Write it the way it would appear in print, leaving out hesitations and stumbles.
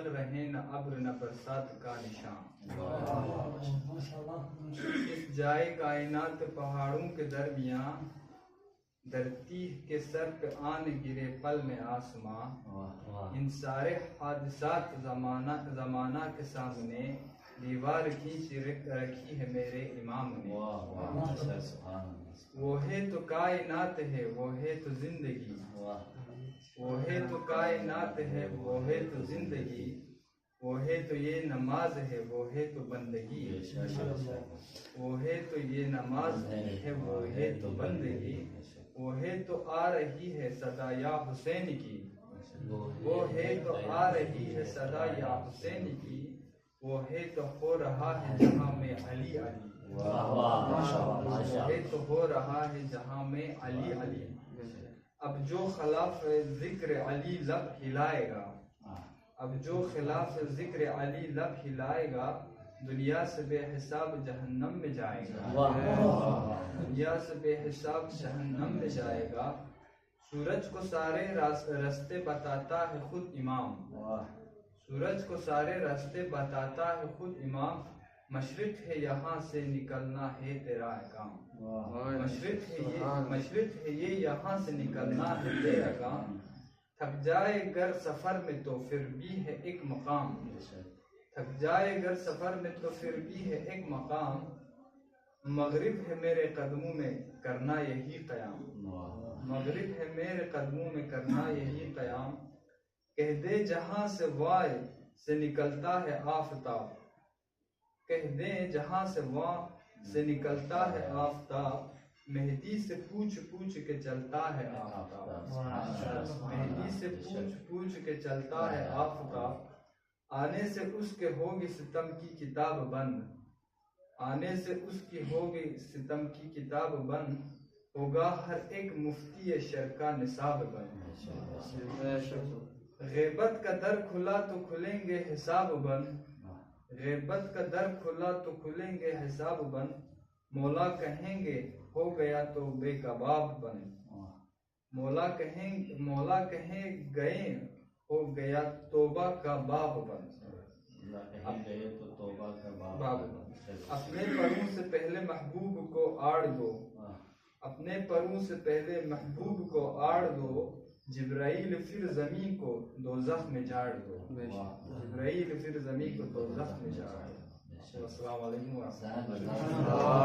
چل رہے نہ ابر نہ برسات کا نشان. اس جائے کائنات پہاڑوں کے درمیان دھرتی کے سر پہ آن گرے پل میں آسماں. ان سارے حادثات زمانہ کے سامنے دیوار کھینچ رکھی ہے میرے امام نے. وہ ہے تو کائنات ہے وہ ہے تو زندگی, وہ ہے تو کائنات ہے وہ ہے تو زندگی, وہ ہے تو یہ نماز ہے وہ ہے تو بندگی, وہ ہے تو یہ نماز ہے وہ ہے تو بندگی, وہ ہے تو آ رہی ہے صدا یا حسین کی, وہ ہے تو آ رہی ہے صدا یا حسین کی, وہ ہے تو ہو رہا ہے جہاں میں علی علی, وہ ہے تو ہو رہا ہے جہاں میں علی علی. اب جو خلاف ذکر علی لب ہلائے گا, اب جو خلاف ذکر علی لب ہلائے گا, دنیا سے بے حساب جہنم میں جائے گا, دنیا سے بے حساب جہنم میں جائے گا. سورج کو سارے راستے بتاتا ہے خود امام, سورج کو سارے راستے بتاتا ہے خود امام. مشرق ہے یہاں سے نکلنا ہے تیرا کام, مشرق ہے یہ یہاں سے نکلنا ہے تیرا کام. تھک جائے گر سفر میں تو پھر بھی ہے ایک مقام, تھک جائے گر سفر میں تو پھر بھی ہے ایک مقام. مغرب ہے میرے قدموں میں کرنا یہی قیام, مغرب ہے میرے قدموں میں کرنا یہی قیام. کہہ دے جہاں سے وائے سے نکلتا ہے آفتاب, کہہ دیں جہاں سے وہاں سے نکلتا ہے آفتاب. مہدی سے پوچھ پوچھ کے چلتا ہے آفتاب, مہدی سے پوچھ پوچھ کے چلتا ہے آفتاب. آنے سے اس کے ہوگی ستم کی کتاب بند, آنے سے اس کی ہوگی ستم کی کتاب بند. ہوگا ہر ایک مفتی شر کا نصاب بند. غیبت کا در کھلا تو کھلیں گے حساب بند, غیبت کا در کھلا تو کھلیں گے حساب بند. مولا کہیں گے ہو گیا تو بے کباب بند, مولا کہیں گئے ہو گیا توبہ کا باب بند. اپنے پروں سے پہلے محبوب کو آڑ دو, اپنے پروں سے پہلے محبوب کو آڑ دو. جبرائیل پھر زمین کو دوزخ میں جاڑ دو, جبرائیل پھر زمین کو دوزخ میں جاڑ دو. السلام علیکم ورحمۃ اللہ.